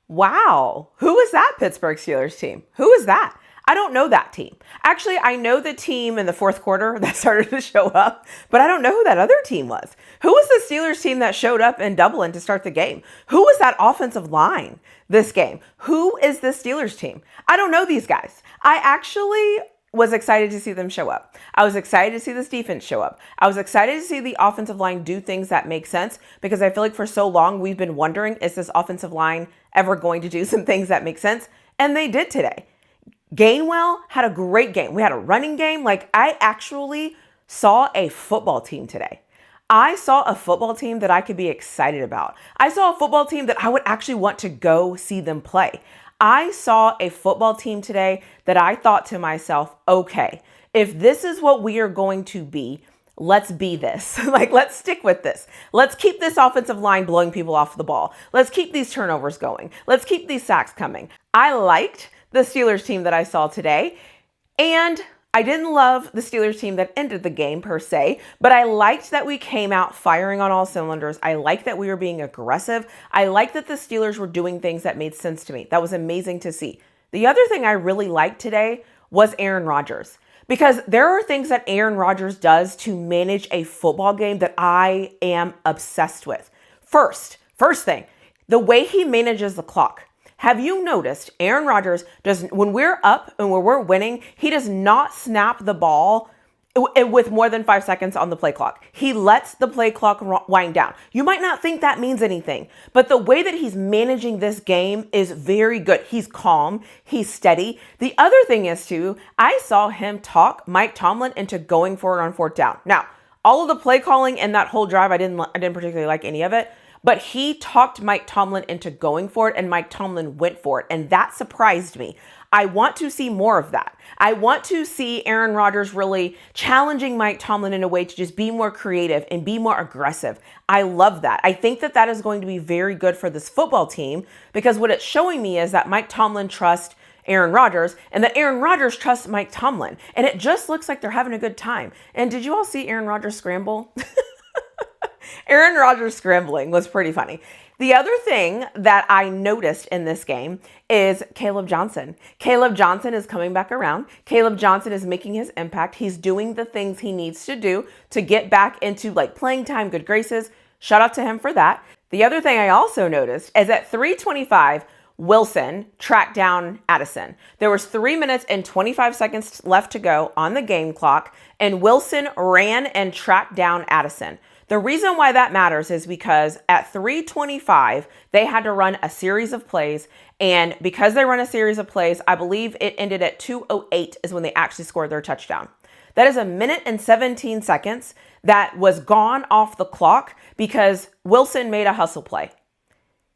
Wow. Who is that Pittsburgh Steelers team? Who is that? I don't know that team. Actually, I know the team in the fourth quarter that started to show up, but I don't know who that other team was. Who was the Steelers team that showed up in Dublin to start the game? Who was that offensive line this game? Who is the Steelers team? I don't know these guys. I actually was excited to see them show up. I was excited to see this defense show up. I was excited to see the offensive line do things that make sense because I feel like for so long we've been wondering, is this offensive line ever going to do some things that make sense? And they did today. Gainwell had a great game. We had a running game. I actually saw a football team today. I saw a football team that I could be excited about. I saw a football team that I would actually want to go see them play. I saw a football team today that I thought to myself, okay, if this is what we are going to be, let's be this. Let's stick with this. Let's keep this offensive line blowing people off the ball. Let's keep these turnovers going. Let's keep these sacks coming. I liked the Steelers team that I saw today, and I didn't love the Steelers team that ended the game per se, but I liked that we came out firing on all cylinders. I liked that we were being aggressive. I liked that the Steelers were doing things that made sense to me. That was amazing to see. The other thing I really liked today was Aaron Rodgers, because there are things that Aaron Rodgers does to manage a football game that I am obsessed with. First thing, the way he manages the clock. Have you noticed Aaron Rodgers when we're up and when we're winning, he does not snap the ball with more than 5 seconds on the play clock. He lets the play clock wind down. You might not think that means anything, but the way that he's managing this game is very good. He's calm. He's steady. The other thing is too, I saw him talk Mike Tomlin into going for it on fourth down. Now, all of the play calling and that whole drive, I didn't particularly like any of it. But he talked Mike Tomlin into going for it, and Mike Tomlin went for it, and that surprised me. I want to see more of that. I want to see Aaron Rodgers really challenging Mike Tomlin in a way to just be more creative and be more aggressive. I love that. I think that that is going to be very good for this football team because what it's showing me is that Mike Tomlin trusts Aaron Rodgers and that Aaron Rodgers trusts Mike Tomlin. And it just looks like they're having a good time. And did you all see Aaron Rodgers scramble? Aaron Rodgers scrambling was pretty funny. The other thing that I noticed in this game is Caleb Johnson. Caleb Johnson is coming back around. Caleb Johnson is making his impact. He's doing the things he needs to do to get back into playing time, good graces. Shout out to him for that. The other thing I also noticed is at 3:25, Wilson tracked down Addison. There was 3 minutes and 25 seconds left to go on the game clock, and Wilson ran and tracked down Addison. The reason why that matters is because at 3:25, they had to run a series of plays. And because they run a series of plays, I believe it ended at 2:08 is when they actually scored their touchdown. That is 1 minute and 17 seconds that was gone off the clock because Wilson made a hustle play.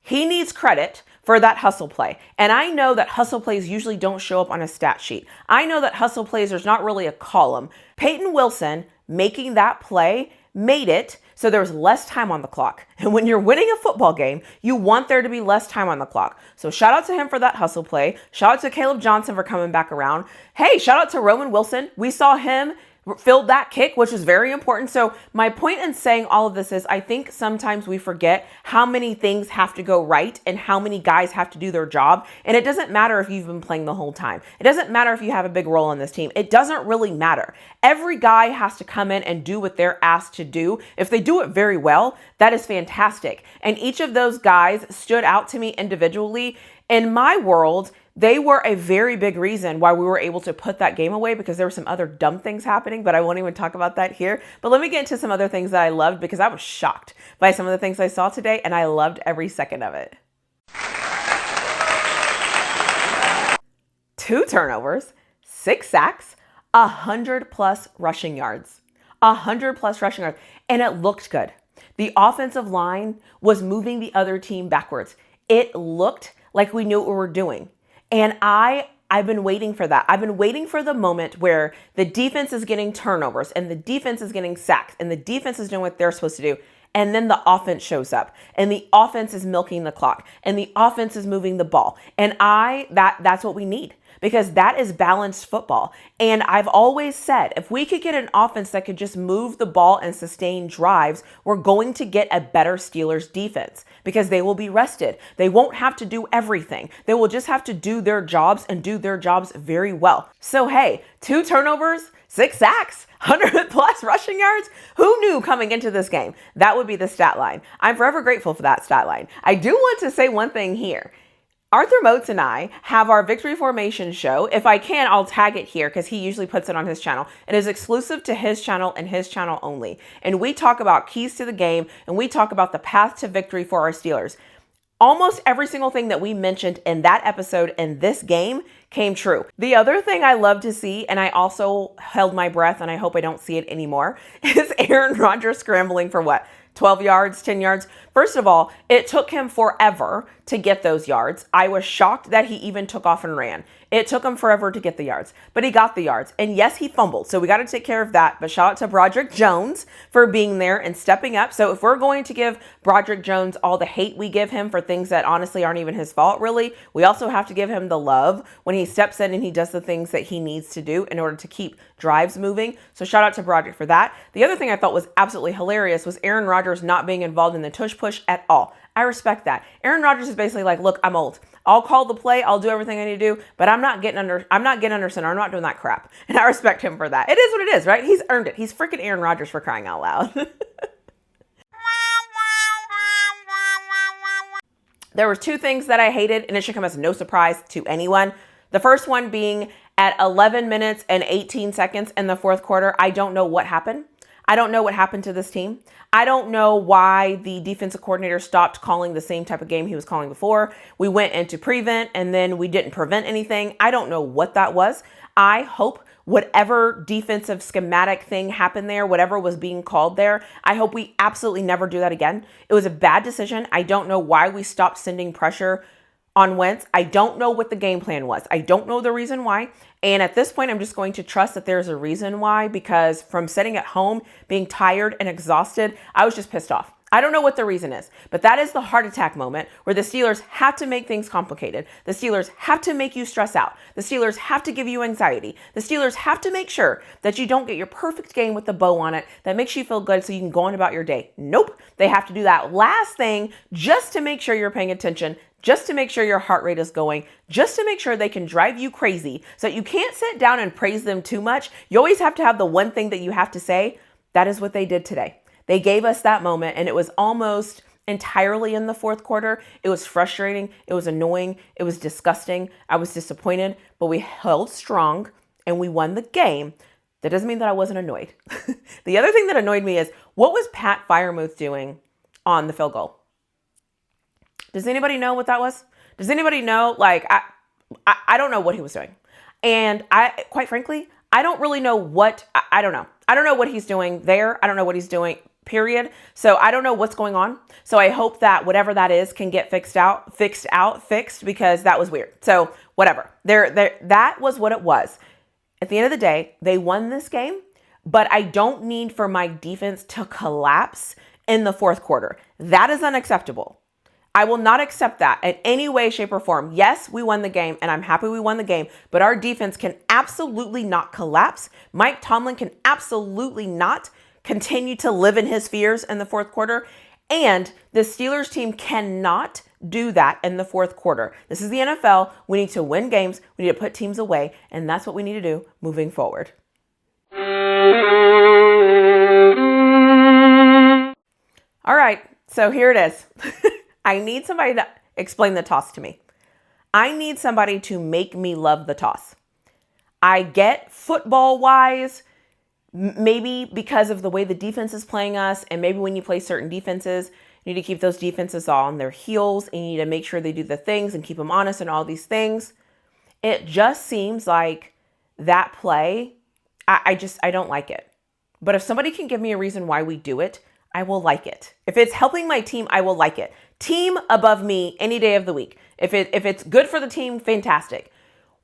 He needs credit for that hustle play. And I know that hustle plays usually don't show up on a stat sheet. I know that hustle plays, there's not really a column. Peyton Wilson making that play made it so there was less time on the clock. And when you're winning a football game, you want there to be less time on the clock. So shout out to him for that hustle play. Shout out to Caleb Johnson for coming back around. Hey, shout out to Roman Wilson. We saw him filled that kick, which is very important. So my point in saying all of this is I think sometimes we forget how many things have to go right and how many guys have to do their job. And it doesn't matter if you've been playing the whole time. It doesn't matter if you have a big role on this team. It doesn't really matter. Every guy has to come in and do what they're asked to do. If they do it very well, that is fantastic. And each of those guys stood out to me individually. In my world, they were a very big reason why we were able to put that game away because there were some other dumb things happening, but I won't even talk about that here. But let me get into some other things that I loved because I was shocked by some of the things I saw today and I loved every second of it. 2 turnovers, 6 sacks, 100+ rushing yards. 100+ rushing yards. And it looked good. The offensive line was moving the other team backwards. It looked like we knew what we were doing. And I've been waiting for that. I've been waiting for the moment where the defense is getting turnovers and the defense is getting sacks and the defense is doing what they're supposed to do. And then the offense shows up and the offense is milking the clock and the offense is moving the ball. And that's what we need. because that is balanced football. And I've always said, if we could get an offense that could just move the ball and sustain drives, we're going to get a better Steelers defense because they will be rested. They won't have to do everything. They will just have to do their jobs and do their jobs very well. So, hey, 2 turnovers, 6 sacks, 100 plus rushing yards. Who knew coming into this game that would be the stat line? I'm forever grateful for that stat line. I do want to say one thing here. Arthur Moats and I have our Victory Formation show. If I can, I'll tag it here because he usually puts it on his channel. It is exclusive to his channel and his channel only. And we talk about keys to the game and we talk about the path to victory for our Steelers. Almost every single thing that we mentioned in that episode in this game came true. The other thing I love to see, and I also held my breath and I hope I don't see it anymore, is Aaron Rodgers scrambling for what? 12 yards, 10 yards. First of all, it took him forever to get those yards. I was shocked that he even took off and ran. It took him forever to get the yards, but he got the yards. And yes, he fumbled. So we got to take care of that. But shout out to Broderick Jones for being there and stepping up. So if we're going to give Broderick Jones all the hate we give him for things that honestly aren't even his fault, really, we also have to give him the love when he steps in and he does the things that he needs to do in order to keep drives moving. So shout out to Broderick for that. The other thing I thought was absolutely hilarious was Aaron Rodgers not being involved in the tush push at all. I respect that. Aaron Rodgers is basically like, look, I'm old. I'll call the play. I'll do everything I need to do, but I'm not getting under center. I'm not doing that crap. And I respect him for that. It is what it is, right? He's earned it. He's freaking Aaron Rodgers, for crying out loud. There were 2 things that I hated, and it should come as no surprise to anyone. The first one being at 11 minutes and 18 seconds in the fourth quarter, I don't know what happened. I don't know what happened to this team. I don't know why the defensive coordinator stopped calling the same type of game he was calling before. We went into prevent and then we didn't prevent anything. I don't know what that was. I hope whatever defensive schematic thing happened there, whatever was being called there, I hope we absolutely never do that again. It was a bad decision. I don't know why we stopped sending pressure on Wentz. I don't know what the game plan was. I don't know the reason why. And at this point, I'm just going to trust that there's a reason why, because from sitting at home, being tired and exhausted, I was just pissed off. I don't know what the reason is, but that is the heart attack moment where the Steelers have to make things complicated. The Steelers have to make you stress out. The Steelers have to give you anxiety. The Steelers have to make sure that you don't get your perfect game with the bow on it that makes you feel good so you can go on about your day. Nope. They have to do that last thing just to make sure you're paying attention, just to make sure your heart rate is going, just to make sure they can drive you crazy so that you can't sit down and praise them too much. You always have to have the one thing that you have to say. That is what they did today. They gave us that moment, and it was almost entirely in the fourth quarter. It was frustrating. It was annoying. It was disgusting. I was disappointed, but we held strong and we won the game. That doesn't mean that I wasn't annoyed. The other thing that annoyed me is, what was Pat Freiermuth doing on the field goal? Does anybody know what that was? Does anybody know? Like, I don't know what he was doing. And quite frankly, I don't really know what, I don't know. I don't know what he's doing there. I don't know what he's doing, period. So I don't know what's going on. So I hope that whatever that is can get fixed, because that was weird. So whatever. That was what it was. At the end of the day, they won this game, but I don't need for my defense to collapse in the fourth quarter. That is unacceptable. I will not accept that in any way, shape, or form. Yes, we won the game, and I'm happy we won the game, but our defense can absolutely not collapse. Mike Tomlin can absolutely not continue to live in his fears in the fourth quarter, and the Steelers team cannot do that in the fourth quarter. This is the NFL. We need to win games. We need to put teams away, and that's what we need to do moving forward. All right, so here it is. I need somebody to explain the toss to me. I need somebody to make me love the toss. I get football-wise, maybe because of the way the defense is playing us, and maybe when you play certain defenses, you need to keep those defenses all on their heels, and you need to make sure they do the things and keep them honest and all these things. It just seems like that play, I don't like it. But if somebody can give me a reason why we do it, I will like it. If it's helping my team, I will like it. Team above me any day of the week. If it's good for the team, fantastic.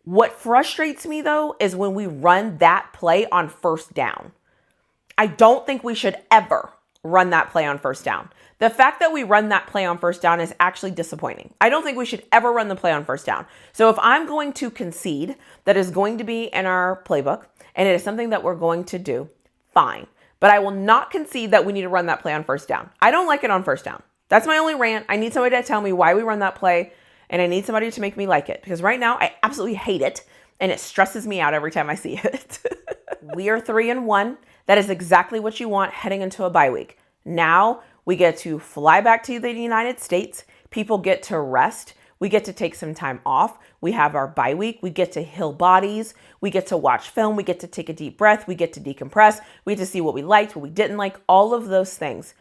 What frustrates me though is when we run that play on first down. I don't think we should ever run that play on first down. The fact that we run that play on first down is actually disappointing. I don't think we should ever run the play on first down. So if I'm going to concede that is going to be in our playbook and it is something that we're going to do, fine. But I will not concede that we need to run that play on first down. I don't like it on first down. That's my only rant. I need somebody to tell me why we run that play, and I need somebody to make me like it, because right now I absolutely hate it and it stresses me out every time I see it. We are 3-1. That is exactly what you want heading into a bye week. Now we get to fly back to the United States. People get to rest. We get to take some time off. We have our bye week. We get to heal bodies. We get to watch film. We get to take a deep breath. We get to decompress. We get to see what we liked, what we didn't like, all of those things.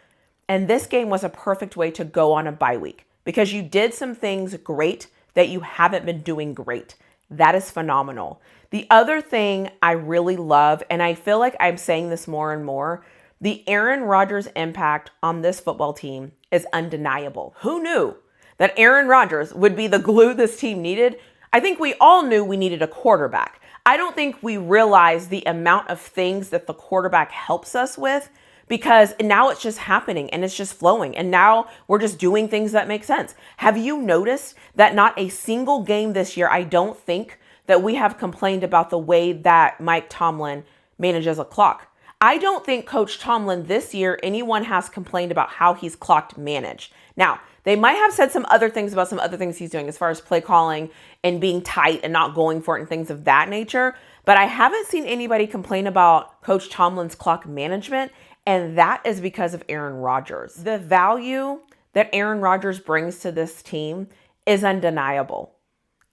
And this game was a perfect way to go on a bye week because you did some things great that you haven't been doing great. That is phenomenal. The other thing I really love, and I feel like I'm saying this more and more, the Aaron Rodgers impact on this football team is undeniable. Who knew that Aaron Rodgers would be the glue this team needed? I think we all knew we needed a quarterback. I don't think we realized the amount of things that the quarterback helps us with, because now it's just happening and it's just flowing. And now we're just doing things that make sense. Have you noticed that not a single game this year, I don't think that we have complained about the way that Mike Tomlin manages a clock? I don't think Coach Tomlin this year, anyone has complained about how he's clocked managed. Now, they might have said some other things about some other things he's doing as far as play calling and being tight and not going for it and things of that nature. But I haven't seen anybody complain about Coach Tomlin's clock management. And that is because of Aaron Rodgers. The value that Aaron Rodgers brings to this team is undeniable.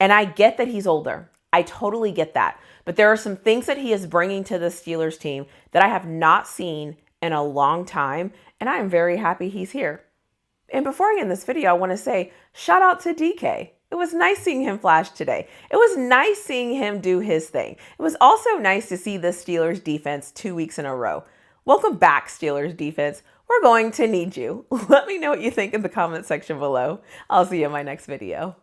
And I get that he's older. I totally get that. But there are some things that he is bringing to the Steelers team that I have not seen in a long time. And I am very happy he's here. And before I end this video, I want to say shout out to DK. It was nice seeing him flash today. It was nice seeing him do his thing. It was also nice to see the Steelers defense 2 weeks in a row. Welcome back, Steelers defense. We're going to need you. Let me know what you think in the comment section below. I'll see you in my next video.